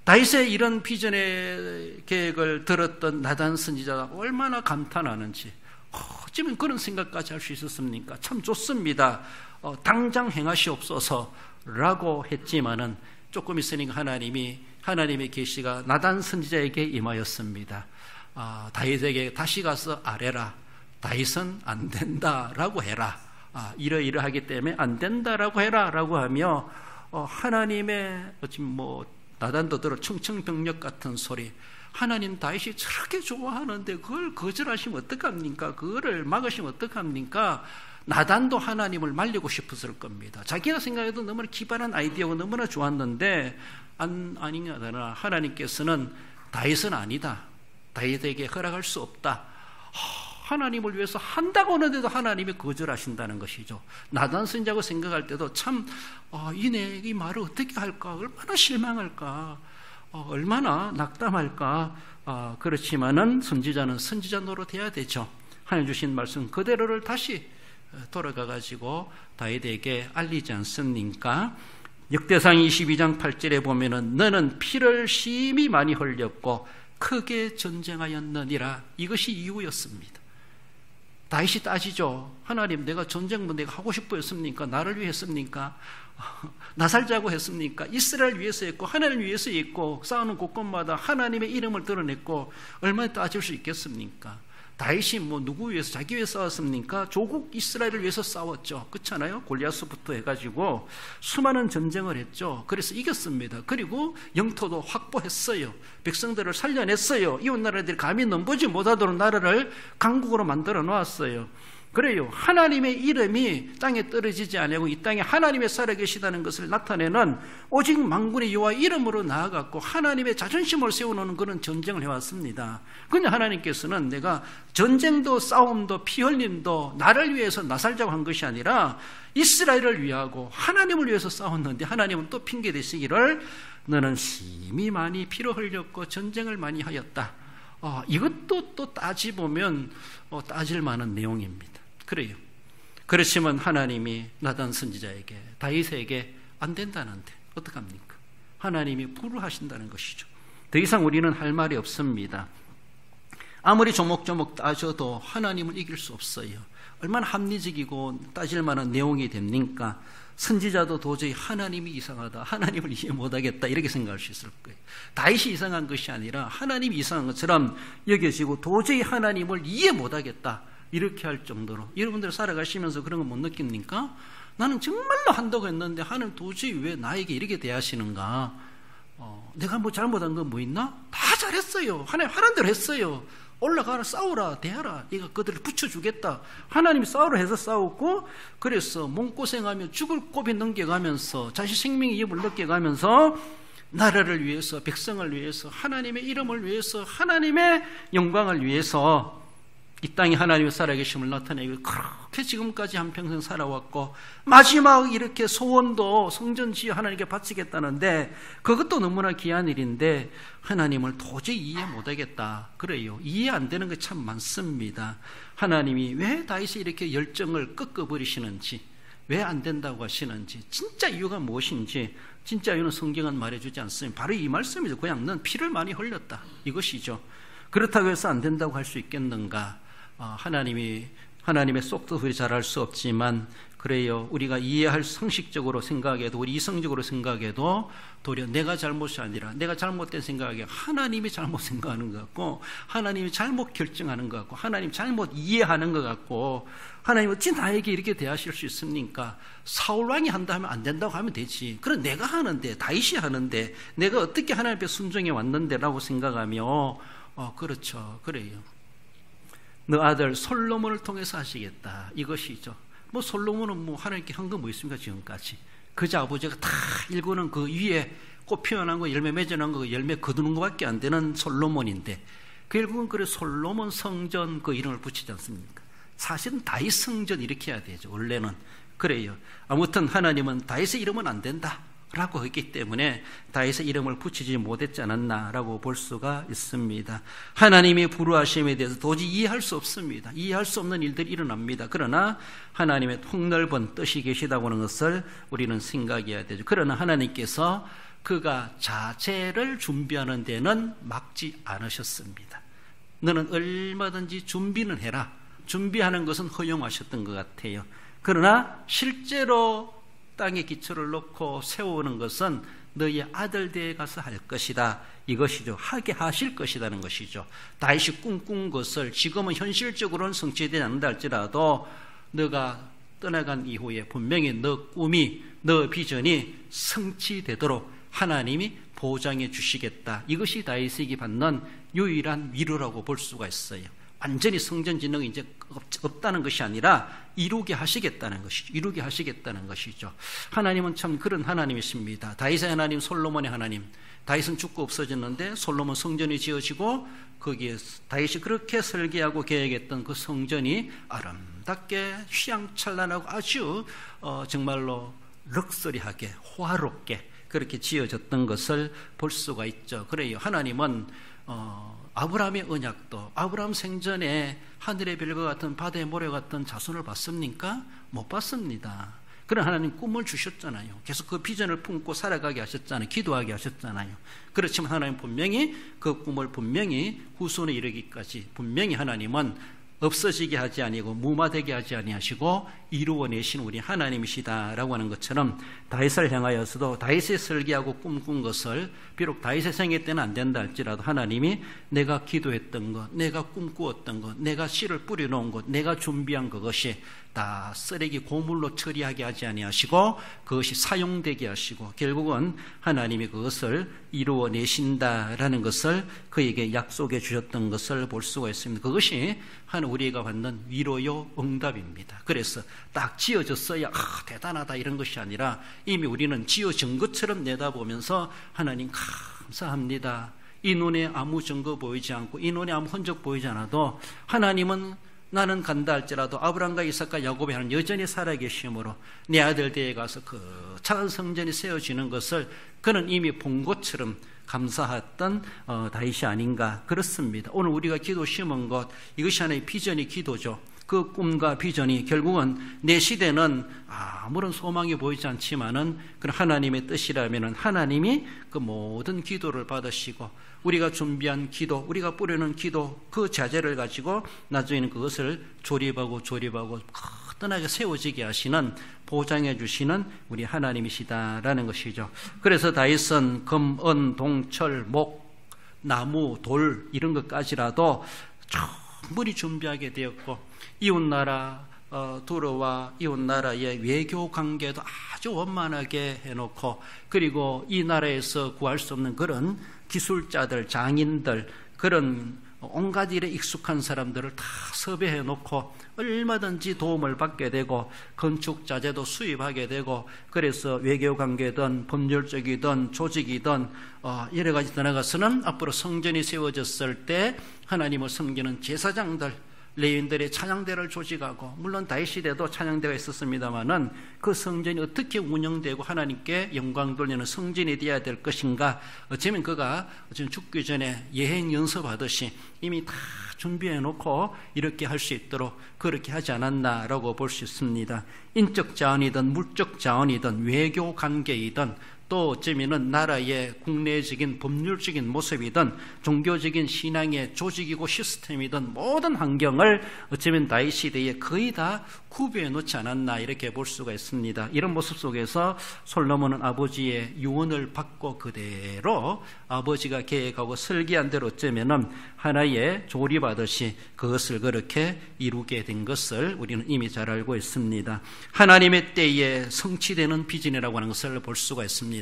[SPEAKER 1] 다윗의 이런 비전의 계획을 들었던 나단 선지자가 얼마나 감탄하는지, 어쩌면 그런 생각까지 할 수 있었습니까? 참 좋습니다. 당장 행하시옵소서라고 했지만은 조금 있으니까 하나님의 계시가 나단 선지자에게 임하였습니다. 다윗에게 다시 가서 아뢰라. 다윗은 안 된다라고 해라. 이러이러하기 때문에 안 된다라고 해라라고 하며 하나님의 나단도 들어 청청병력 같은 소리, 하나님 다윗이 저렇게 좋아하는데 그걸 거절하시면 어떡합니까? 그거를 막으시면 어떡합니까? 나단도 하나님을 말리고 싶었을 겁니다. 자기가 생각해도 너무나 기발한 아이디어가 너무나 좋았는데 아니냐더나 하나님께서는 다윗은 아니다, 다윗에게 허락할 수 없다, 하나님을 위해서 한다고 하는데도 하나님이 거절하신다는 것이죠. 나단 선지자고 생각할 때도 참 이 말을 어떻게 할까, 얼마나 실망할까, 얼마나 낙담할까. 그렇지만은 선지자는 선지자 노릇해야 되죠. 하나님 주신 말씀 그대로를 다시 돌아가 가지고 다윗에게 알리지 않습니까? 역대상 22장 8절에 보면은 너는 피를 심히 많이 흘렸고 크게 전쟁하였느니라. 이것이 이유였습니다. 다윗이 따지죠. 하나님, 내가 전쟁 뭐 내가 하고 싶어 했습니까? 나를 위해 했습니까? 나 살자고 했습니까? 이스라엘 위해서 했고 하나님 위해서 했고 싸우는 곳곳마다 하나님의 이름을 드러냈고 얼마나 따질 수 있겠습니까? 다윗이 뭐 누구 위해서 자기 위해서 싸웠습니까? 조국 이스라엘을 위해서 싸웠죠. 그렇잖아요. 골리앗부터 해가지고 수많은 전쟁을 했죠. 그래서 이겼습니다. 그리고 영토도 확보했어요. 백성들을 살려냈어요. 이웃 나라들이 감히 넘보지 못하도록 나라를 강국으로 만들어 놓았어요. 그래요. 하나님의 이름이 땅에 떨어지지 아니하고 이 땅에 하나님의 살아계시다는 것을 나타내는 오직 만군의 여호와 이름으로 나아갔고 하나님의 자존심을 세워놓는 그런 전쟁을 해왔습니다. 그런데 하나님께서는 내가 전쟁도 싸움도 피 흘림도 나를 위해서 나 살자고 한 것이 아니라 이스라엘을 위하고 하나님을 위해서 싸웠는데 하나님은 또 핑계 대시기를 너는 심히 많이 피를 흘렸고 전쟁을 많이 하였다. 이것도 또 따지보면 따질 만한 내용입니다. 그래요. 그렇지만 하나님이 나단 선지자에게 다윗에게 안 된다는데 어떡합니까? 하나님이 불허하신다는 것이죠. 더 이상 우리는 할 말이 없습니다. 아무리 조목조목 따져도 하나님을 이길 수 없어요. 얼마나 합리적이고 따질 만한 내용이 됩니까? 선지자도 도저히 하나님이 이상하다, 하나님을 이해 못하겠다 이렇게 생각할 수 있을 거예요. 다윗이 이상한 것이 아니라 하나님이 이상한 것처럼 여겨지고 도저히 하나님을 이해 못하겠다 이렇게 할 정도로. 여러분들 살아가시면서 그런 거 못 느낍니까? 나는 정말로 한다고 했는데 하나님 도저히 왜 나에게 이렇게 대하시는가? 내가 뭐 잘못한 건 뭐 있나? 다 잘했어요. 하나님 하라는 대로 했어요. 올라가라, 싸우라, 대하라. 네가 그들을 붙여주겠다. 하나님이 싸우라 해서 싸웠고, 그래서 몸고생하며 죽을 고비 넘겨가면서 자신 생명의 위협을 느껴가면서 나라를 위해서, 백성을 위해서, 하나님의 이름을 위해서, 하나님의 영광을 위해서 이 땅에 하나님의 살아계심을 나타내고 그렇게 지금까지 한평생 살아왔고 마지막 이렇게 소원도 성전 지어 하나님께 바치겠다는데 그것도 너무나 귀한 일인데 하나님을 도저히 이해 못하겠다. 그래요. 이해 안 되는 게 참 많습니다. 하나님이 왜 다윗이 이렇게 열정을 꺾어버리시는지, 왜 안 된다고 하시는지, 진짜 이유가 무엇인지 진짜 이유는 성경은 말해주지 않습니다. 바로 이 말씀이죠. 그냥 넌 피를 많이 흘렸다 이것이죠. 그렇다고 해서 안 된다고 할 수 있겠는가? 하나님의 속도 그리 잘할 수 없지만 그래요. 우리가 이해할 상식적으로 생각해도 우리 이성적으로 생각해도 도리어 내가 잘못이 아니라 내가 잘못된 생각에 하나님이 잘못 생각하는 것 같고 하나님이 잘못 결정하는 것 같고 하나님 잘못 이해하는 것 같고 하나님 어찌 나에게 이렇게 대하실 수 있습니까? 사울왕이 한다면 안 된다고 하면 되지. 그럼 내가 하는데 다윗이 하는데 내가 어떻게 하나님 앞에 순종해 왔는데 라고 생각하며 그렇죠. 그래요. 너 아들 솔로몬을 통해서 하시겠다 이것이죠. 뭐 솔로몬은 뭐 하나님께 한 거 뭐 있습니까? 지금까지 그저 아버지가 다 일구는 그 위에 꽃 피어난 거 열매 맺어난 거 열매 거두는 것밖에 안 되는 솔로몬인데 결국은 그래 솔로몬 성전 그 이름을 붙이지 않습니까? 사실은 다윗 성전 이렇게 해야 되죠. 원래는 그래요. 아무튼 하나님은 다윗의 이름은 안 된다 라고 했기 때문에 다윗의 이름을 붙이지 못했지 않았나라고 볼 수가 있습니다. 하나님의 불우하심에 대해서 도저히 이해할 수 없습니다. 이해할 수 없는 일들이 일어납니다. 그러나 하나님의 폭넓은 뜻이 계시다고 하는 것을 우리는 생각해야 되죠. 그러나 하나님께서 그가 자제를 준비하는 데는 막지 않으셨습니다. 너는 얼마든지 준비는 해라. 준비하는 것은 허용하셨던 것 같아요. 그러나 실제로 땅에 기초를 놓고 세우는 것은 너희의 아들들에 가서 할 것이다. 이것이죠. 하게 하실 것이라는 것이죠. 다윗이 꿈꾼 것을 지금은 현실적으로는 성취되지 않는다 할지라도 너가 떠나간 이후에 분명히 너 꿈이, 너 비전이 성취되도록 하나님이 보장해 주시겠다. 이것이 다윗에게 받는 유일한 위로라고 볼 수가 있어요. 완전히 성전 진흥이 이제 없다는 것이 아니라 이루게 하시겠다는 것이죠. 이루게 하시겠다는 것이죠. 하나님은 참 그런 하나님이십니다. 다윗의 하나님, 솔로몬의 하나님. 다윗은 죽고 없어졌는데 솔로몬 성전이 지어지고 거기에 다윗이 그렇게 설계하고 계획했던 그 성전이 아름답게 휘황찬란하고 아주 정말로 럭셔리하게 호화롭게 그렇게 지어졌던 것을 볼 수가 있죠. 그래요. 하나님은 아브라함의 언약도 아브라함 생전에 하늘의 별과 같은 바다의 모래 같은 자손을 봤습니까? 못 봤습니다. 그런 하나님 꿈을 주셨잖아요. 계속 그 비전을 품고 살아가게 하셨잖아요. 기도하게 하셨잖아요. 그렇지만 하나님 분명히 그 꿈을 분명히 후손에 이르기까지 분명히 하나님은 없어지게 하지 아니고 무마되게 하지 아니하시고 이루어내신 우리 하나님이시다라고 하는 것처럼 다윗을 향하여서도 다윗이 설계하고 꿈꾼 것을 비록 다윗의 생애 때는 안 된다 할지라도 하나님이 내가 기도했던 것, 내가 꿈꾸었던 것, 내가 씨를 뿌려놓은 것, 내가 준비한 그것이 다 쓰레기 고물로 처리하게 하지 아니하시고 그것이 사용되게 하시고 결국은 하나님이 그것을 이루어내신다라는 것을 그에게 약속해 주셨던 것을 볼 수가 있습니다. 그것이 우리가 받는 위로요 응답입니다. 그래서 딱 지어졌어야 대단하다 이런 것이 아니라 이미 우리는 지어진 것처럼 내다보면서 하나님 감사합니다. 이 눈에 아무 증거 보이지 않고 이 눈에 아무 흔적 보이지 않아도 하나님은 나는 간다 할지라도 아브라함과 이삭과 야곱의 하나님 여전히 살아계심으로 내 아들 대에 가서 그 작은 성전이 세워지는 것을 그는 이미 본 것처럼 감사했던 다윗이 아닌가 그렇습니다. 오늘 우리가 기도 심은 것 이것이 하나의 비전이 기도죠. 그 꿈과 비전이 결국은 내 시대는 아무런 소망이 보이지 않지만은 그런 하나님의 뜻이라면은 하나님이 그 모든 기도를 받으시고 우리가 준비한 기도, 우리가 뿌리는 기도 그 자재를 가지고 나중에는 그것을 조립하고 거뜬하게 세워지게 하시는 보장해 주시는 우리 하나님이시다라는 것이죠. 그래서 다윗은 금, 은, 동, 철, 목, 나무, 돌 이런 것까지라도 충분히 준비하게 되었고 이웃나라 두로와 이웃나라의 외교 관계도 아주 원만하게 해놓고 그리고 이 나라에서 구할 수 없는 그런 기술자들, 장인들 그런 온갖 일에 익숙한 사람들을 다 섭외해 놓고 얼마든지 도움을 받게 되고 건축 자재도 수입하게 되고 그래서 외교 관계든 법률적이든 조직이든 여러 가지 떠나가서는 앞으로 성전이 세워졌을 때 하나님을 섬기는 제사장들 레위인들의 찬양대를 조직하고 물론 다윗 시대도 찬양대가 있었습니다마는 그 성전이 어떻게 운영되고 하나님께 영광 돌리는 성전이 되어야 될 것인가 어쩌면 그가 지금 죽기 전에 예행 연습하듯이 이미 다 준비해 놓고 이렇게 할 수 있도록 그렇게 하지 않았나라고 볼 수 있습니다. 인적 자원이든 물적 자원이든 외교 관계이든 또 어쩌면은 나라의 국내적인 법률적인 모습이든 종교적인 신앙의 조직이고 시스템이든 모든 환경을 어쩌면 다윗 시대에 거의 다 구비해 놓지 않았나 이렇게 볼 수가 있습니다. 이런 모습 속에서 솔로몬은 아버지의 유언을 받고 그대로 아버지가 계획하고 설계한 대로 어쩌면은 하나의 조립하듯이 그것을 그렇게 이루게 된 것을 우리는 이미 잘 알고 있습니다. 하나님의 때에 성취되는 비전이라고 하는 것을 볼 수가 있습니다.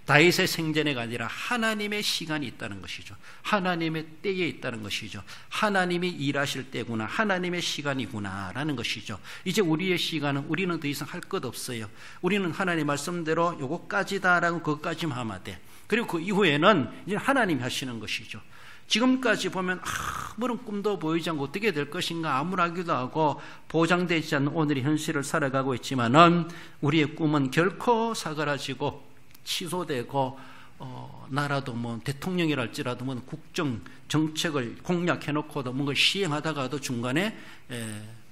[SPEAKER 1] 다윗의 생전에가 아니라 하나님의 시간이 있다는 것이죠. 하나님의 때에 있다는 것이죠. 하나님이 일하실 때구나, 하나님의 시간이구나 라는 것이죠. 이제 우리의 시간은 우리는 더 이상 할 것 없어요. 우리는 하나님 말씀대로 요거까지다라고 그것까지만 하면 돼. 그리고 그 이후에는 이제 하나님이 하시는 것이죠. 지금까지 보면 아무런 꿈도 보이지 않고 어떻게 될 것인가 암울하기도 하고 보장되지 않는 오늘의 현실을 살아가고 있지만은 우리의 꿈은 결코 사그라지고 취소되고 나라도 뭐 대통령이랄지라도 뭐 국정 정책을 공약해놓고도 뭔가 시행하다가도 중간에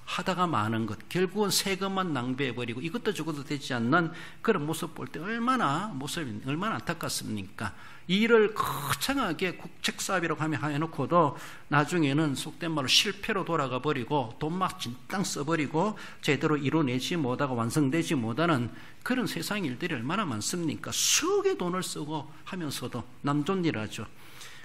[SPEAKER 1] 하다가 많은 것 결국은 세금만 낭비해버리고 이것도 저것도 되지 않는 그런 모습 볼 때 얼마나 안타깝습니까? 이 일을 거창하게 국책사업이라고 하며 해놓고도 나중에는 속된 말로 실패로 돌아가 버리고 돈 막 진땅 써버리고 제대로 이뤄내지 못하고 완성되지 못하는 그런 세상 일들이 얼마나 많습니까? 수억의 돈을 쓰고 하면서도 남존일하죠.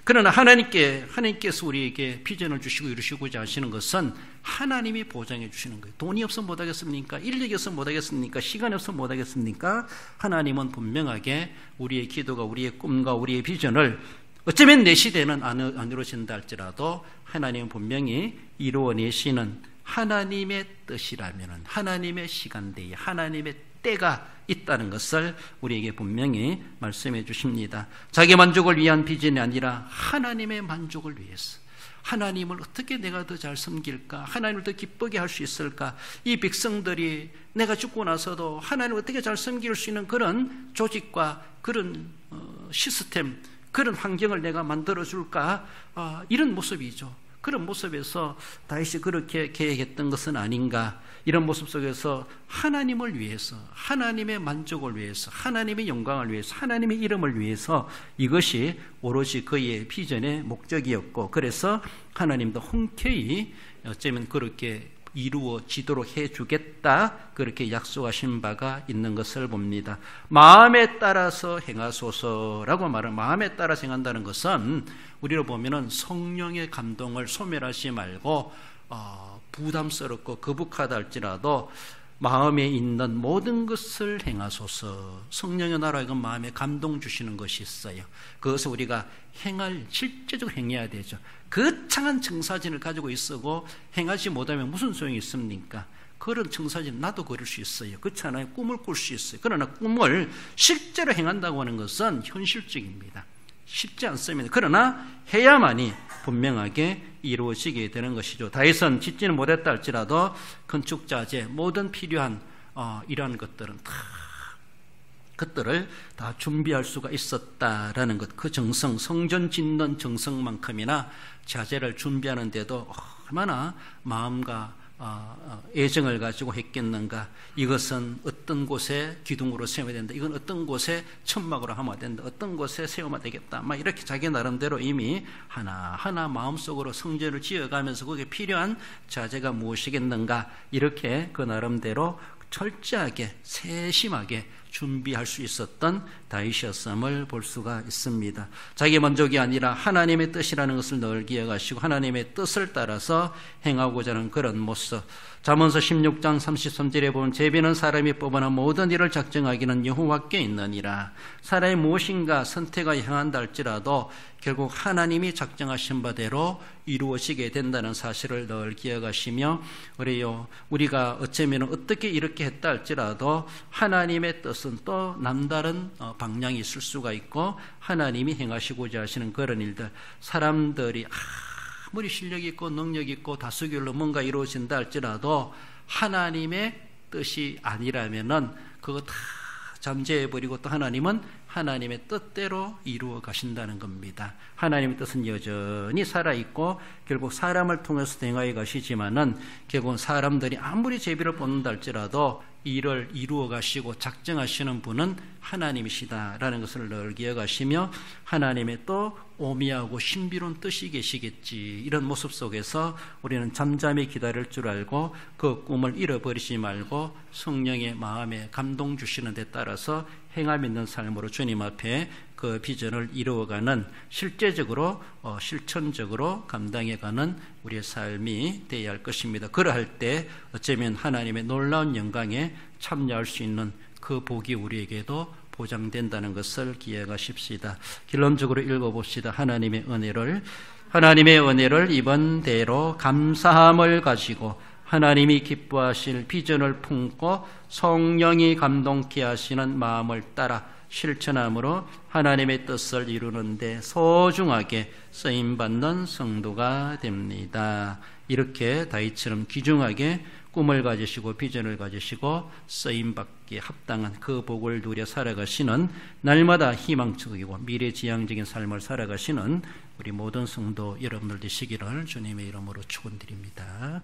[SPEAKER 1] 그러나 하나님께서 우리에게 비전을 주시고 이루시고자 하시는 것은 하나님이 보장해 주시는 거예요. 돈이 없으면 못하겠습니까? 인력이 없으면 못하겠습니까? 시간이 없으면 못하겠습니까? 하나님은 분명하게 우리의 기도가 우리의 꿈과 우리의 비전을 어쩌면 내 시대는 안 이루어진다 할지라도 하나님은 분명히 이루어내시는 하나님의 뜻이라면 하나님의 시간대에 하나님의 때가 있다는 것을 우리에게 분명히 말씀해 주십니다. 자기 만족을 위한 비전이 아니라 하나님의 만족을 위해서 하나님을 어떻게 내가 더 잘 섬길까? 하나님을 더 기쁘게 할 수 있을까? 이 백성들이 내가 죽고 나서도 하나님을 어떻게 잘 섬길 수 있는 그런 조직과 그런 시스템, 그런 환경을 내가 만들어줄까? 이런 모습이죠. 그런 모습에서 다윗이 그렇게 계획했던 것은 아닌가. 이런 모습 속에서 하나님을 위해서, 하나님의 만족을 위해서, 하나님의 영광을 위해서, 하나님의 이름을 위해서 이것이 오롯이 그의 비전의 목적이었고, 그래서 하나님도 흔쾌히 어쩌면 그렇게 이루어지도록 해주겠다, 그렇게 약속하신 바가 있는 것을 봅니다. 마음에 따라서 행하소서라고 말하는, 마음에 따라서 행한다는 것은 우리로 보면은 성령의 감동을 소멸하지 말고 부담스럽고 거북하다 할지라도 마음에 있는 모든 것을 행하소서. 성령의 나라에 그 마음에 감동 주시는 것이 있어요. 그것을 우리가 실제적으로 행해야 되죠. 거창한 청사진을 가지고 있어도 행하지 못하면 무슨 소용이 있습니까? 그런 청사진 나도 그릴 수 있어요. 그렇지 않아요? 꿈을 꿀 수 있어요. 그러나 꿈을 실제로 행한다고 하는 것은 현실적입니다. 쉽지 않습니다. 그러나 해야만이 분명하게 이루어지게 되는 것이죠. 다윗은 짓지는 못했다 할지라도 건축자재 모든 필요한 이러한 것들을 다 준비할 수가 있었다라는 것, 그 정성, 성전 짓는 정성만큼이나 자재를 준비하는 데도 얼마나 마음과 애정을 가지고 했겠는가. 이것은 어떤 곳에 기둥으로 세워야 된다, 이건 어떤 곳에 천막으로 하면 된다, 어떤 곳에 세우면 되겠다, 막 이렇게 자기 나름대로 이미 하나하나 마음속으로 성전을 지어가면서 거기에 필요한 자재가 무엇이겠는가, 이렇게 그 나름대로 철저하게 세심하게 준비할 수 있었던 다윗이었음을 볼 수가 있습니다. 자기 만족이 아니라 하나님의 뜻이라는 것을 늘 기억하시고 하나님의 뜻을 따라서 행하고자 하는 그런 모습. 잠언서 16장 33절에 보면 제비는 사람이 뽑아낸 모든 일을 작정하기는 여호와께 있느니라. 사람이 무엇인가 선택하여 행한다 할지라도 결국 하나님이 작정하신 바대로 이루어지게 된다는 사실을 늘 기억하시며, 우리가 어쩌면 어떻게 이렇게 했다 할지라도 하나님의 뜻은 또 남다른 방향이 있을 수가 있고, 하나님이 행하시고자 하시는 그런 일들, 사람들이 아무리 실력이 있고 능력이 있고 다수결로 뭔가 이루어진다 할지라도 하나님의 뜻이 아니라면은 그거 다 잠재해버리고, 또 하나님은 하나님의 뜻대로 이루어 가신다는 겁니다. 하나님의 뜻은 여전히 살아있고 결국 사람을 통해서 행하여 가시지만은 결국은 사람들이 아무리 제비를 뽑는다 할지라도 일을 이루어 가시고 작정하시는 분은 하나님이시다라는 것을 늘 기억하시며, 하나님의 또 오미하고 신비로운 뜻이 계시겠지, 이런 모습 속에서 우리는 잠잠히 기다릴 줄 알고 그 꿈을 잃어버리지 말고 성령의 마음에 감동 주시는 데 따라서 행함 있는 삶으로 주님 앞에 그 비전을 이루어가는, 실제적으로 실천적으로 감당해가는 우리의 삶이 되어야 할 것입니다. 그러할 때 어쩌면 하나님의 놀라운 영광에 참여할 수 있는 그 복이 우리에게도 보장된다는 것을 기억하십시다. 결론적으로 읽어봅시다. 하나님의 은혜를 이번대로 감사함을 가지고 하나님이 기뻐하실 비전을 품고 성령이 감동케 하시는 마음을 따라 실천함으로 하나님의 뜻을 이루는 데 소중하게 쓰임받는 성도가 됩니다. 이렇게 다윗처럼 귀중하게 꿈을 가지시고 비전을 가지시고 쓰임받기에 합당한 그 복을 누려 살아가시는, 날마다 희망적이고 미래지향적인 삶을 살아가시는 우리 모든 성도 여러분들 되시기를 주님의 이름으로 축원드립니다.